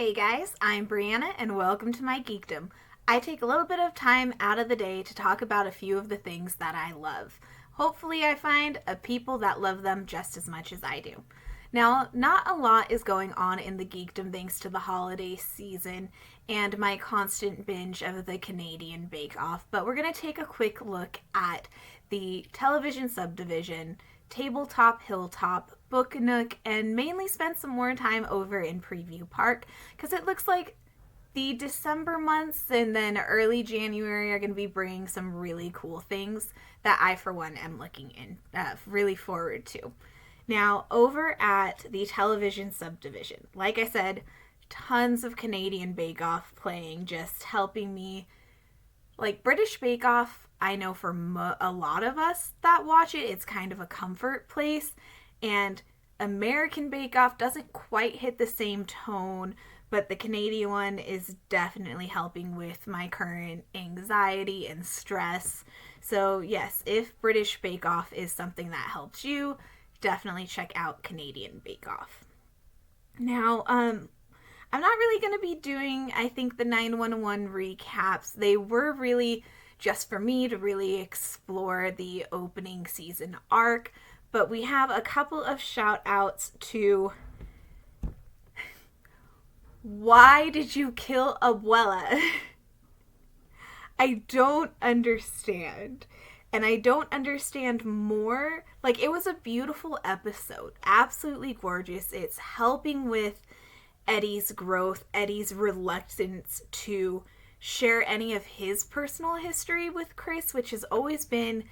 Hey guys, I'm Brianna and welcome to my Geekdom. I take a little bit of time out of the day to talk about a few of the things that I love. Hopefully I find a people that love them just as much as I do. Now, not a lot is going on in the Geekdom thanks to the holiday season and my constant binge of the Canadian Bake Off, but we're going to take a quick look at the television subdivision, Tabletop Hilltop, Book Nook, and mainly spend some more time over in Preview Park because it looks like the December months and then early January are going to be bringing some really cool things that I, for one, am looking really forward to. Now, over at the television subdivision, like I said, tons of Canadian Bake Off playing, just helping me. Like British Bake Off, I know for a lot of us that watch it, it's kind of a comfort place. And American Bake Off doesn't quite hit the same tone, but the Canadian one is definitely helping with my current anxiety and stress. So, yes, if British Bake Off is something that helps you, definitely check out Canadian Bake Off. Now, I'm not really going to be doing, I think, the 911 recaps. They were really just for me to really explore the opening season arc, but we have a couple of shout outs to why did you kill Abuela? I don't understand. And I don't understand more. Like, it was a beautiful episode. Absolutely gorgeous. It's helping with Eddie's growth, Eddie's reluctance to share any of his personal history with Chris, which has always been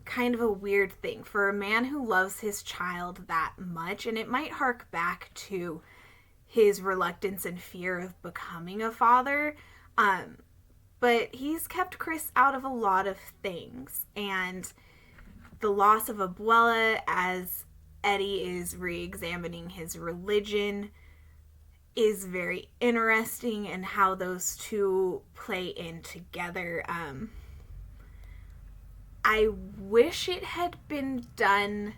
kind of a weird thing for a man who loves his child that much. And it might hark back to his reluctance and fear of becoming a father. But he's kept Chris out of a lot of things. And the loss of Abuela as Eddie is re-examining his religion is very interesting, and how those two play in together. I wish it had been done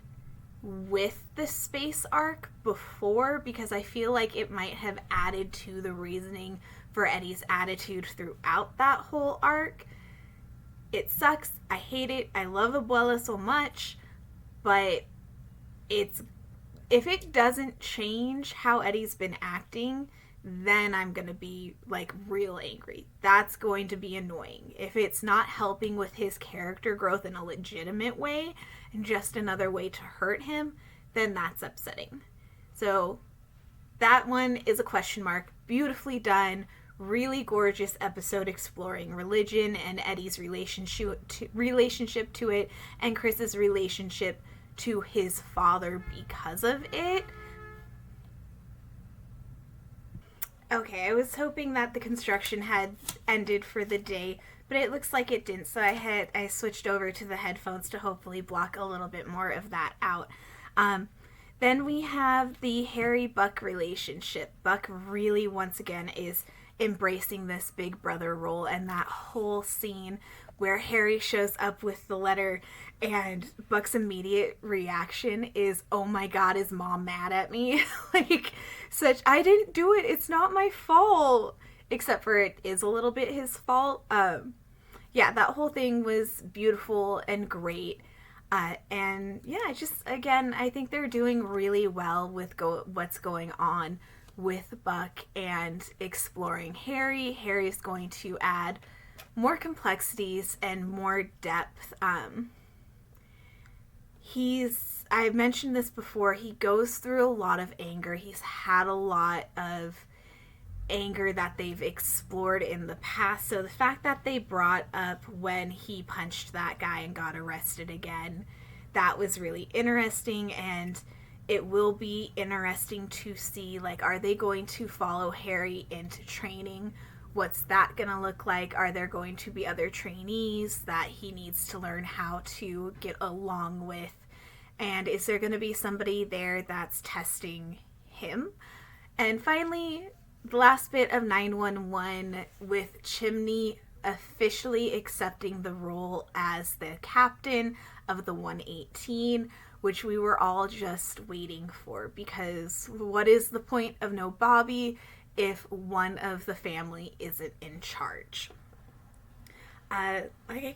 with the space arc before, because I feel like it might have added to the reasoning for Eddie's attitude throughout that whole arc. It sucks. I hate it. I love Abuela so much, but if it doesn't change how Eddie's been acting, then I'm going to be, like, real angry. That's going to be annoying. If it's not helping with his character growth in a legitimate way and just another way to hurt him, then that's upsetting. So that one is a question mark. Beautifully done. Really gorgeous episode exploring religion and Eddie's relationship to it, and Chris's relationship to his father because of it. Okay, I was hoping that the construction had ended for the day, but it looks like it didn't, so I switched over to the headphones to hopefully block a little bit more of that out. Then we have the Harry-Buck relationship. Buck really, once again, is embracing this big brother role, and that whole scene where Harry shows up with the letter and Buck's immediate reaction is, oh my god, is mom mad at me? Like, such, I didn't do it, it's not my fault. Except for it is a little bit his fault. Yeah, that whole thing was beautiful and great. And yeah, just, again, I think they're doing really well with what's going on with Buck and exploring Harry. Harry's going to add more complexities and more depth. I've mentioned this before, he goes through a lot of anger. He's had a lot of anger that they've explored in the past. So the fact that they brought up when he punched that guy and got arrested again, that was really interesting, and it will be interesting to see, like, are they going to follow Harry into training? What's that going to look like? Are there going to be other trainees that he needs to learn how to get along with? And is there going to be somebody there that's testing him? And finally, the last bit of 911 with Chimney officially accepting the role as the captain of the 118, which we were all just waiting for, because what is the point of no Bobby if one of the family isn't in charge.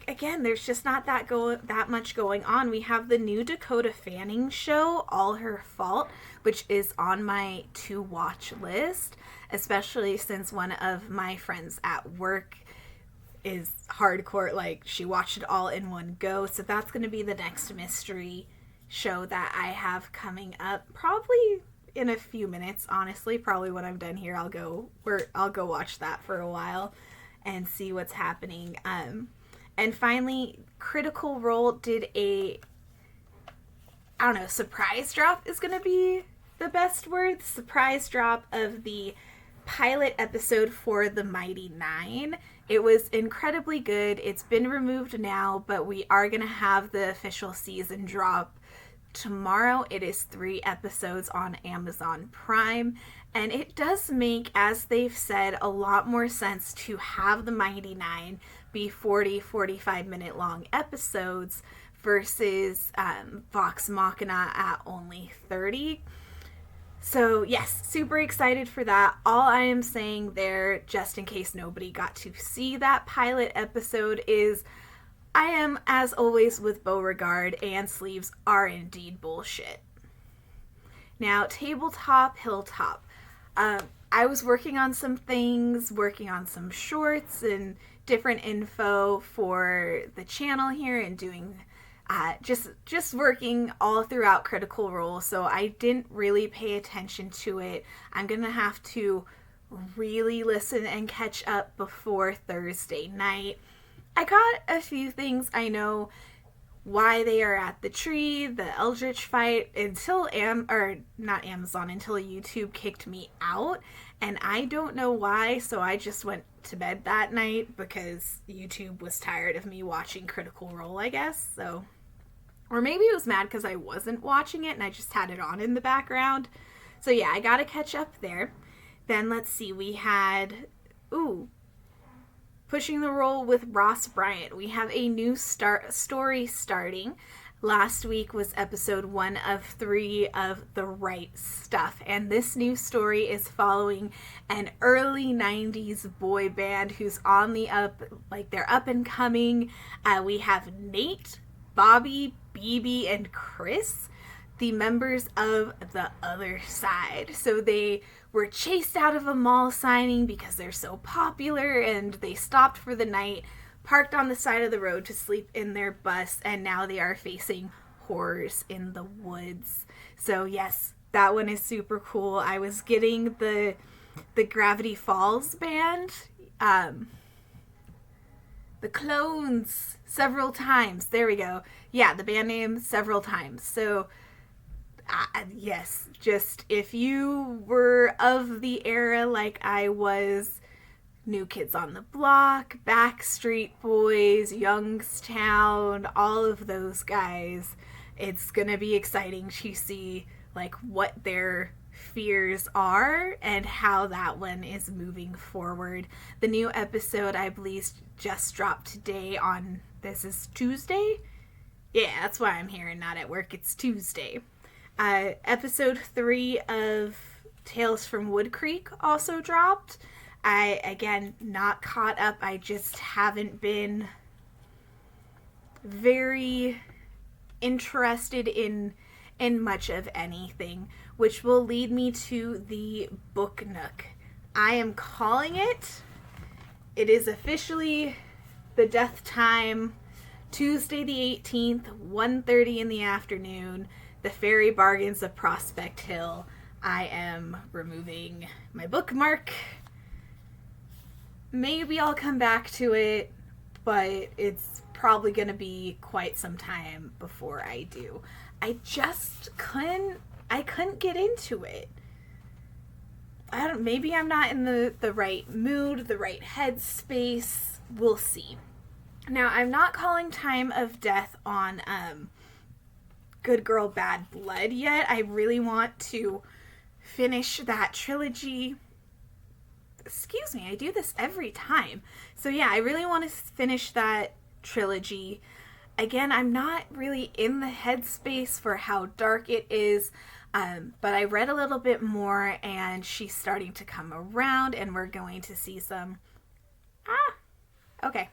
Again, there's just not that much going on. We have the new Dakota Fanning show, All Her Fault, which is on my to-watch list, especially since one of my friends at work is hardcore, like, she watched it all in one go, so that's going to be the next mystery show that I have coming up, probably in a few minutes, honestly. Probably when I'm done here, I'll go watch that for a while and see what's happening. And finally, Critical Role did surprise drop is going to be the best word. Surprise drop of the pilot episode for The Mighty Nine. It was incredibly good. It's been removed now, but we are going to have the official season drop tomorrow. It is 3 episodes on Amazon Prime. And it does make, as they've said, a lot more sense to have The Mighty Nine be 45 minute long episodes versus Vox Machina at only 30. So yes, super excited for that. All I am saying there, just in case nobody got to see that pilot episode, is I am, as always with Beauregard, and sleeves are indeed bullshit. Now, Tabletop Hilltop. I was working on some things, working on some shorts and different info for the channel here, and doing just working all throughout Critical Role, so I didn't really pay attention to it. I'm gonna have to really listen and catch up before Thursday night. I got a few things. I know why they are at the tree, the Eldritch fight, until until YouTube kicked me out, and I don't know why, so I just went to bed that night because YouTube was tired of me watching Critical Role, I guess. So, or maybe it was mad because I wasn't watching it and I just had it on in the background. So yeah, I gotta catch up there. Then let's see, we had Pushing the Roll with Ross Bryant. We have a new story starting. Last week was episode 1 of 3 of The Right Stuff, and this new story is following an early 90s boy band who's on the up, like they're up and coming. We have Nate, Bobby, BB, and Chris, the members of The Other Side. So they were chased out of a mall signing because they're so popular, and they stopped for the night, parked on the side of the road to sleep in their bus, and now they are facing horrors in the woods. So yes, that one is super cool. I was getting the Gravity Falls band, the Clones, several times. There we go. Yeah, the band name several times. So yes, just if you were of the era like I was, New Kids on the Block, Backstreet Boys, Youngstown, all of those guys, it's gonna be exciting to see like what their fears are and how that one is moving forward. The new episode, I believe, just dropped today on, this is Tuesday? Yeah, that's why I'm here and not at work. It's Tuesday. Episode 3 of Tales from Wood Creek also dropped. I, again, not caught up. I just haven't been very interested in much of anything, which will lead me to the Book Nook. I am calling it. It is officially the death time, Tuesday the 18th, 1:30 in the afternoon. The Fairy Bargains of Prospect Hill. I am removing my bookmark. Maybe I'll come back to it, but it's probably going to be quite some time before I do. I just couldn't get into it. Maybe I'm not in the right mood, the right headspace. We'll see. Now, I'm not calling Time of Death on Good Girl, Bad Blood yet. I really want to finish that trilogy. Excuse me, I do this every time. So yeah, I really want to finish that trilogy. Again, I'm not really in the headspace for how dark it is. But I read a little bit more, and she's starting to come around, and we're going to see some... Okay.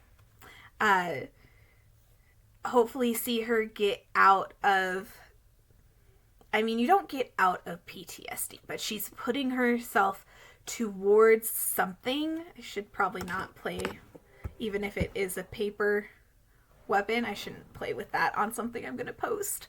Hopefully see her get out of... I mean, you don't get out of PTSD, but she's putting herself towards something. I should probably not play, even if it is a paper weapon. I shouldn't play with that on something I'm going to post.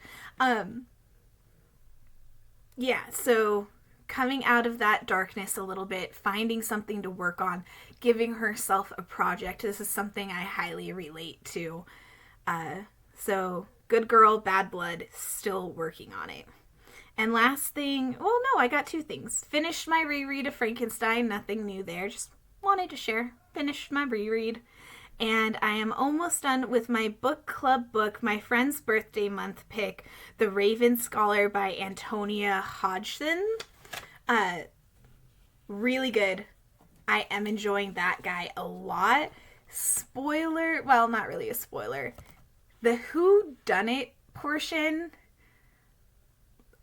Yeah, so coming out of that darkness a little bit, finding something to work on, giving herself a project. This is something I highly relate to. So good girl, bad blood, still working on it. And last thing, well, no, I got two things. Finished my reread of Frankenstein, nothing new there, just wanted to share. Finished my reread. And I am almost done with my book club book, my friend's birthday month pick, The Raven Scholar by Antonia Hodgson. Really good. I am enjoying that guy a lot. Spoiler, well, not really a spoiler. The whodunit portion,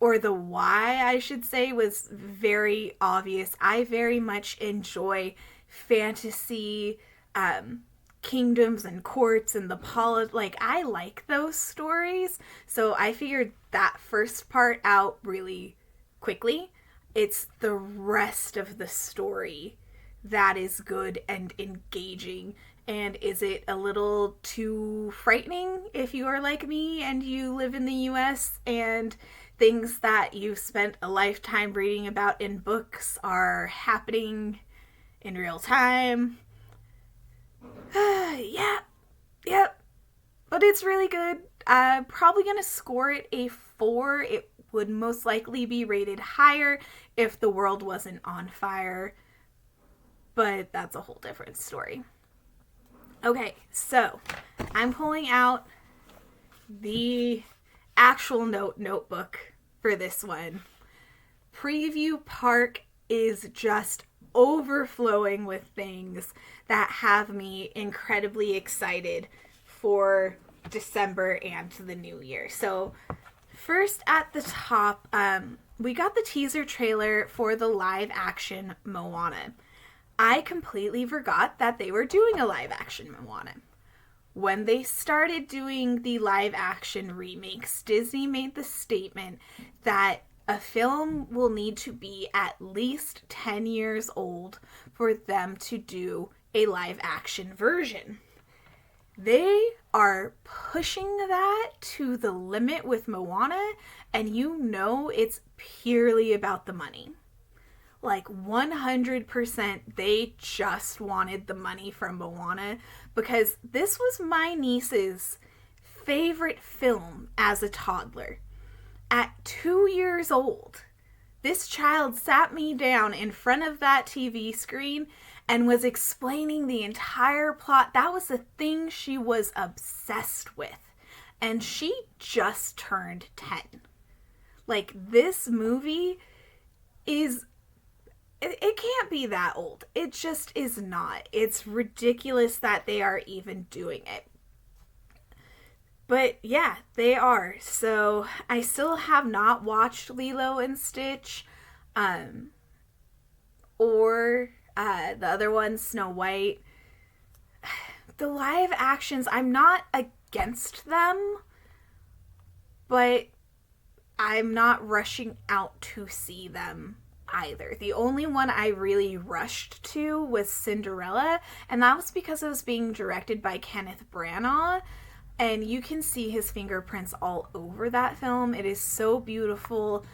or the why, I should say, was very obvious. I very much enjoy fantasy, kingdoms and courts and I like those stories. So I figured that first part out really quickly. It's the rest of the story that is good and engaging. And is it a little too frightening if you are like me and you live in the US and things that you've spent a lifetime reading about in books are happening in real time? Yep. But it's really good. I'm probably going to score it a 4. It would most likely be rated higher if the world wasn't on fire. But that's a whole different story. Okay, so I'm pulling out the actual notebook for this one. Preview Park is just overflowing with things that have me incredibly excited for December and the new year. So first at the top, we got the teaser trailer for the live action Moana. I completely forgot that they were doing a live action Moana. When they started doing the live action remakes, Disney made the statement that a film will need to be at least 10 years old for them to do a live action version. They are pushing that to the limit with Moana, and you know it's purely about the money. Like 100% they just wanted the money from Moana, because this was my niece's favorite film as a toddler. At 2 years old, this child sat me down in front of that TV screen and was explaining the entire plot. That was the thing she was obsessed with. And she just turned 10. Like, this movie is... It can't be that old. It just is not. It's ridiculous that they are even doing it. But yeah, they are. So I still have not watched Lilo and Stitch, or the other one, Snow White. The live actions, I'm not against them, but I'm not rushing out to see them either. The only one I really rushed to was Cinderella, and that was because it was being directed by Kenneth Branagh, and you can see his fingerprints all over that film. It is so beautiful.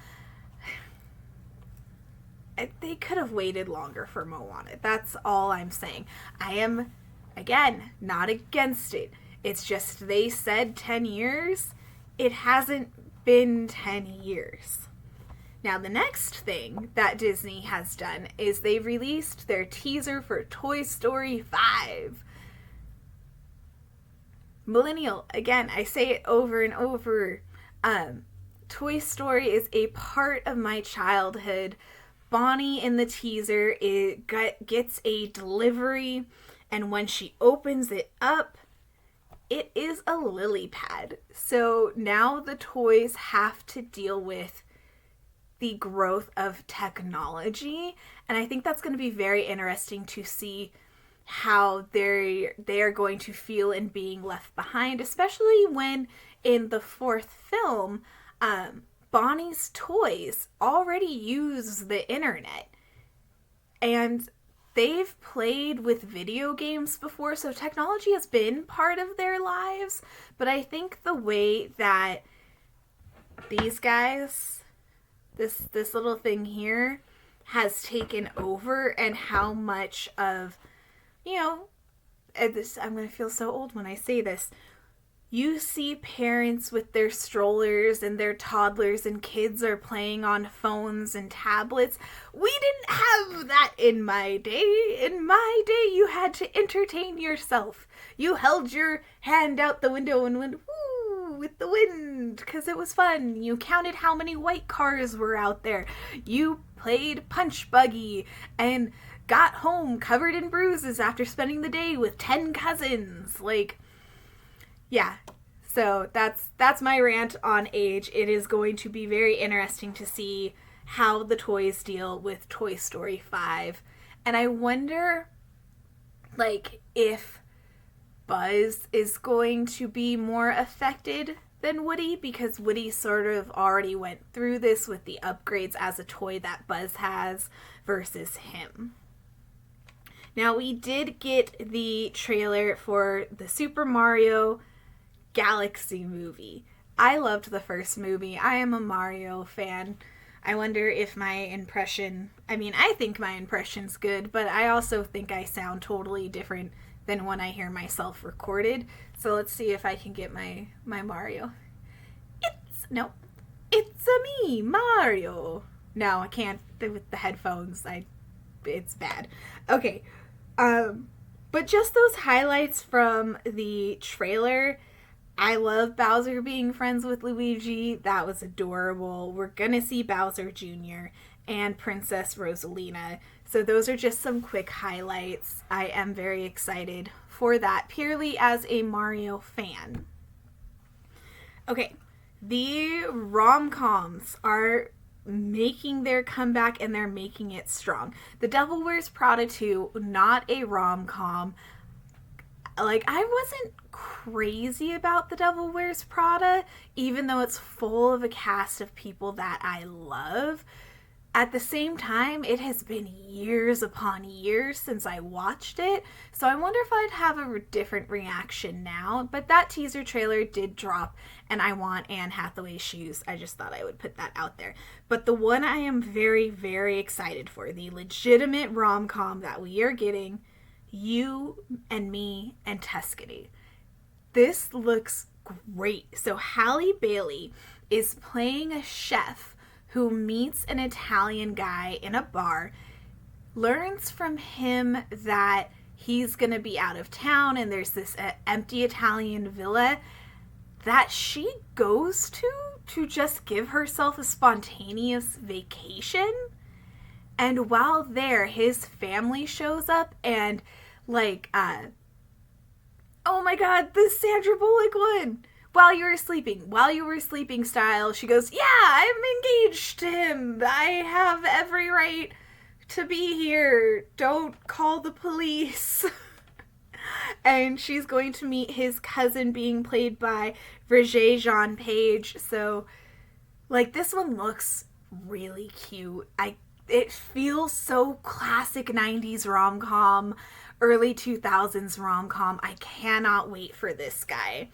They could have waited longer for Moana. That's all I'm saying. I am, again, not against it. It's just they said 10 years. It hasn't been 10 years. Now, the next thing that Disney has done is they released their teaser for Toy Story 5. Millennial, again, I say it over and over. Toy Story is a part of my childhood. Bonnie in the teaser gets a delivery, and when she opens it up, it is a lily pad. So now the toys have to deal with the growth of technology, and I think that's going to be very interesting to see how they're going to feel in being left behind, especially when in the fourth film, Bonnie's toys already use the internet, and they've played with video games before, so technology has been part of their lives. But I think the way that these guys, this little thing here, has taken over, and how much of, this, I'm going to feel so old when I say this. You see parents with their strollers and their toddlers, and kids are playing on phones and tablets. We didn't have that in my day. In my day, you had to entertain yourself. You held your hand out the window and went, woo, with the wind, because it was fun. You counted how many white cars were out there. You played punch buggy and got home covered in bruises after spending the day with 10 cousins. Yeah, so that's my rant on age. It is going to be very interesting to see how the toys deal with Toy Story 5. And I wonder, if Buzz is going to be more affected than Woody, because Woody sort of already went through this with the upgrades as a toy that Buzz has versus him. Now, we did get the trailer for the Super Mario Galaxy movie. I loved the first movie. I am a Mario fan. I wonder if my impression, I think my impression's good, but I also think I sound totally different than when I hear myself recorded. So let's see if I can get my Mario. It's a me, Mario. No, I can't with the headphones. It's bad. Okay. But just those highlights from the trailer. I love Bowser being friends with Luigi. That was adorable. We're gonna see Bowser Jr. and Princess Rosalina. So those are just some quick highlights. I am very excited for that, purely as a Mario fan. Okay, the rom-coms are making their comeback, and they're making it strong. The Devil Wears Prada 2, not a rom-com. I wasn't crazy about The Devil Wears Prada, even though it's full of a cast of people that I love. At the same time, it has been years upon years since I watched it, so I wonder if I'd have a different reaction now. But that teaser trailer did drop, and I want Anne Hathaway's shoes. I just thought I would put that out there. But the one I am very, very excited for, the legitimate rom-com that we are getting, You and Me and Tuscany. This looks great. So Halle Bailey is playing a chef who meets an Italian guy in a bar, learns from him that he's going to be out of town, and there's this empty Italian villa that she goes to just give herself a spontaneous vacation. And while there, his family shows up, and oh my god, the Sandra Bullock one! While you were sleeping style, she goes, yeah, I'm engaged to him. I have every right to be here. Don't call the police. And she's going to meet his cousin, being played by Regé-Jean Page. So, this one looks really cute. It feels so classic 90s rom-com, early 2000s rom-com. I cannot wait for this guy.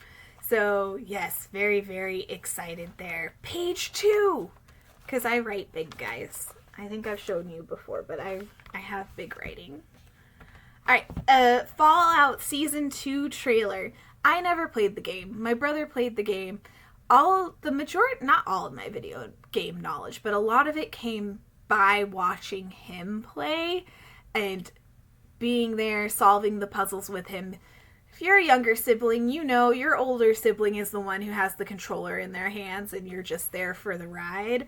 So, yes, very, very excited there. Page 2, because I write big, guys. I think I've shown you before, but I have big writing. Alright, Fallout Season 2 trailer. I never played the game. My brother played the game. Not all of my video game knowledge, but a lot of it came by watching him play and being there, solving the puzzles with him. If you're a younger sibling, you know your older sibling is the one who has the controller in their hands and you're just there for the ride.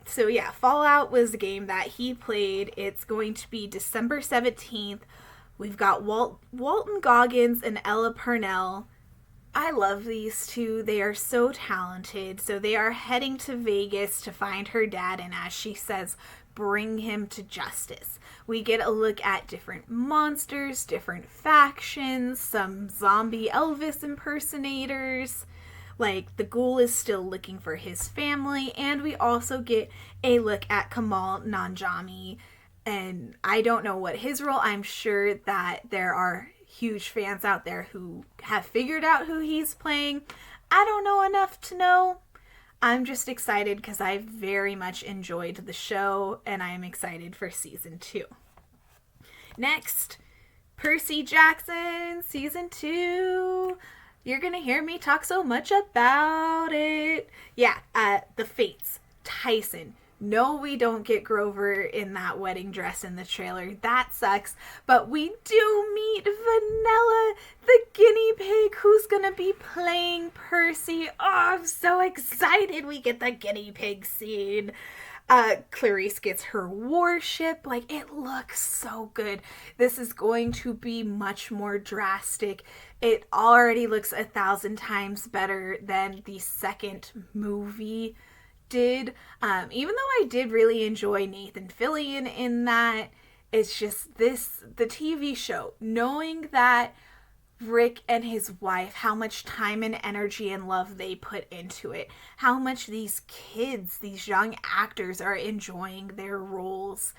So yeah, Fallout was the game that he played. It's going to be December 17th. We've got Walton Goggins and Ella Purnell. I love these two. They are so talented. So they are heading to Vegas to find her dad, and as she says, bring him to justice. We get a look at different monsters, different factions, some zombie Elvis impersonators. Like, the ghoul is still looking for his family, and we also get a look at Kamal Nanjiani. And I don't know what his role. I'm sure that there are huge fans out there who have figured out who he's playing. I don't know enough to know. I'm just excited because I very much enjoyed the show, and I am excited for season 2. Next, Percy Jackson season 2. You're gonna hear me talk so much about it. Yeah, the Fates, Tyson. No, we don't get Grover in that wedding dress in the trailer. That sucks. But we do meet Vanilla, the guinea pig, who's gonna be playing Percy. Oh, I'm so excited we get the guinea pig scene. Clarice gets her warship. Like, it looks so good. This is going to be much more drastic. It already looks 1,000 times better than the second movie did. Even though I did really enjoy Nathan Fillion in that, it's just the TV show, knowing that Rick and his wife, how much time and energy and love they put into it, how much these kids, these young actors are enjoying their roles.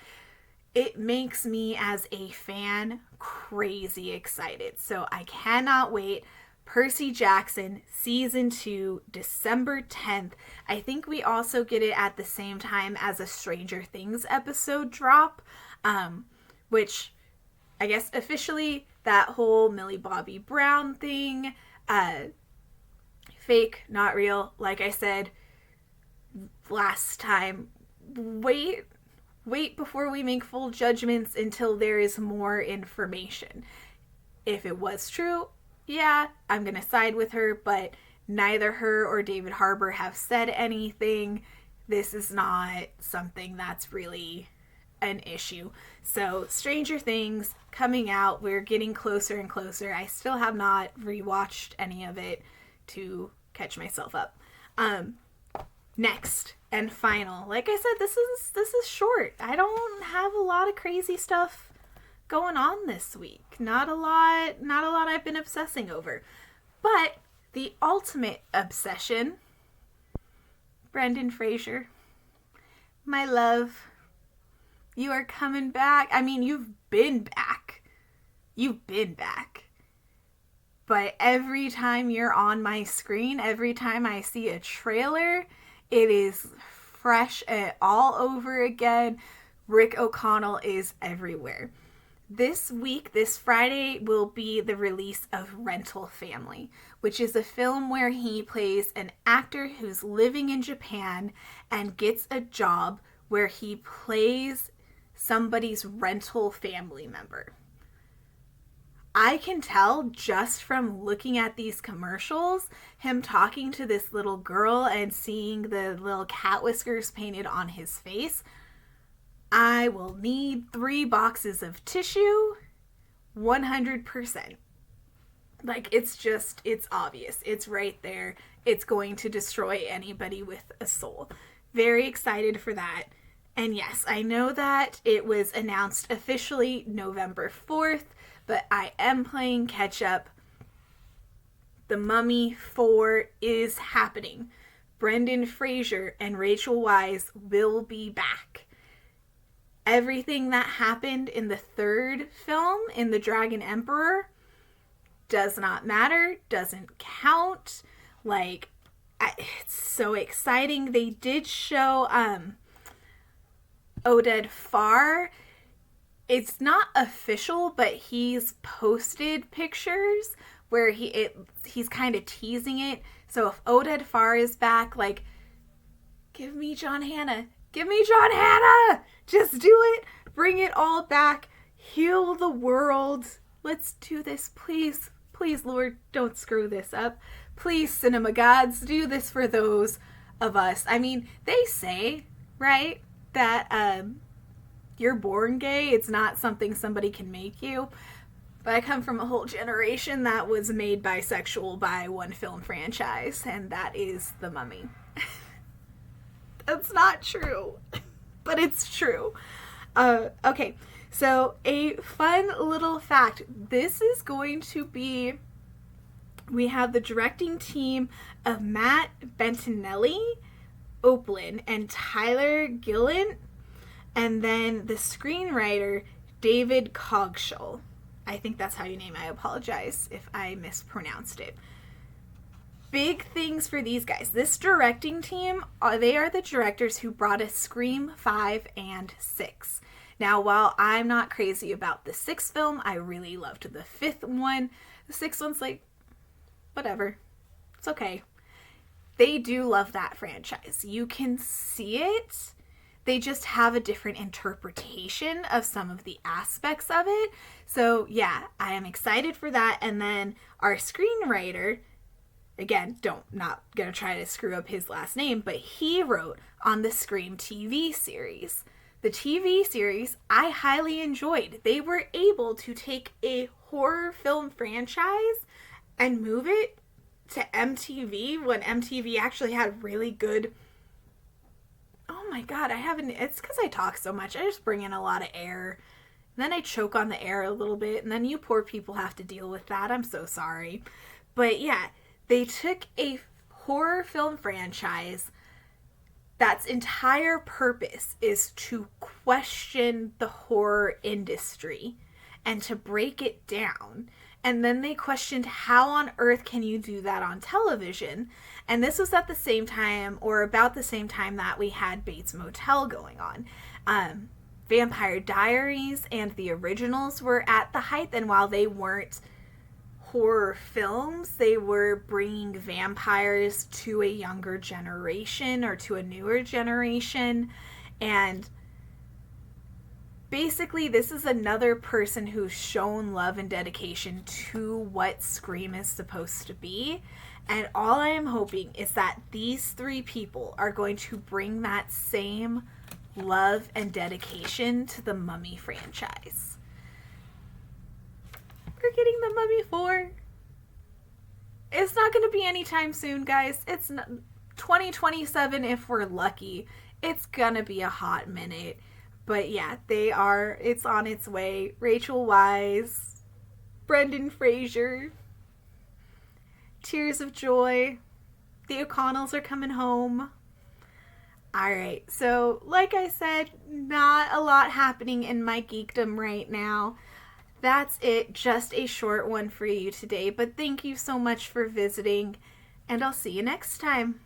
It makes me as a fan crazy excited. So I cannot wait. Percy Jackson season 2, December 10th. I think we also get it at the same time as a Stranger Things episode drop, which I guess officially that whole Millie Bobby Brown thing, fake, not real. Like I said last time, wait before we make full judgments until there is more information. If it was true, yeah, I'm gonna side with her, but neither her or David Harbour have said anything. This is not something that's really an issue. So, Stranger Things coming out. We're getting closer and closer. I still have not rewatched any of it to catch myself up. Next and final. Like I said, this is short. I don't have a lot of crazy stuff going on this week. Not a lot I've been obsessing over. But the ultimate obsession, Brendan Fraser, my love, you are coming back. I mean, you've been back. But every time you're on my screen, every time I see a trailer, it is fresh all over again. Rick O'Connell is everywhere. This week, this Friday, will be the release of Rental Family, which is a film where he plays an actor who's living in Japan and gets a job where he plays somebody's rental family member. I can tell just from looking at these commercials, him talking to this little girl and seeing the little cat whiskers painted on his face, I will need 3 boxes of tissue, 100%. Like, it's obvious. It's right there. It's going to destroy anybody with a soul. Very excited for that. And yes, I know that it was announced officially November 4th, but I am playing catch up. The Mummy 4 is happening. Brendan Fraser and Rachel Weisz will be back. Everything that happened in the third film, in The Dragon Emperor, does not matter, doesn't count. Like, it's so exciting. They did show Oded Farr. It's not official, but he's posted pictures where he's kind of teasing it. So if Oded Farr is back, like, give me John Hannah. Give me John Hannah! Just do it. Bring it all back. Heal the world. Let's do this, please. Please, Lord, don't screw this up. Please, cinema gods, do this for those of us. I mean, they say, right, that you're born gay. It's not something somebody can make you. But I come from a whole generation that was made bisexual by one film franchise, and that is The Mummy. That's not true, but it's true. Okay, so a fun little fact. This is going to be... We have the directing team of Matt Bettinelli, Oplin, and Tyler Gillen, and then the screenwriter, David Cogshall. I think that's how you name it. I apologize if I mispronounced it. Big things for these guys. This directing team, they are the directors who brought us Scream 5 and 6. Now, while I'm not crazy about the 6th film, I really loved the 5th one. The 6th one's like, whatever. It's okay. They do love that franchise. You can see it. They just have a different interpretation of some of the aspects of it. So yeah, I am excited for that. And then our screenwriter, again, not gonna try to screw up his last name, but he wrote on the Scream TV series. The TV series I highly enjoyed. They were able to take a horror film franchise and move it to MTV when MTV actually had really good... Oh my god, it's because I talk so much. I just bring in a lot of air. And then I choke on the air a little bit, and then you poor people have to deal with that. I'm so sorry. But yeah, they took a horror film franchise that's entire purpose is to question the horror industry and to break it down. And then they questioned, how on earth can you do that on television? And this was at the same time, or about the same time, that we had Bates Motel going on. Vampire Diaries and the originals were at the height, and while they weren't horror films, they were bringing vampires to a younger generation or to a newer generation. And basically, this is another person who's shown love and dedication to what Scream is supposed to be. And all I am hoping is that these 3 people are going to bring that same love and dedication to the Mummy franchise. We're getting the Mummy 4. It's not going to be anytime soon, guys. It's 2027 if we're lucky. It's going to be a hot minute. But yeah, it's on its way. Rachel Weisz, Brendan Fraser, Tears of Joy, the O'Connells are coming home. Alright, so like I said, not a lot happening in my geekdom right now. That's it, just a short one for you today, but thank you so much for visiting, and I'll see you next time.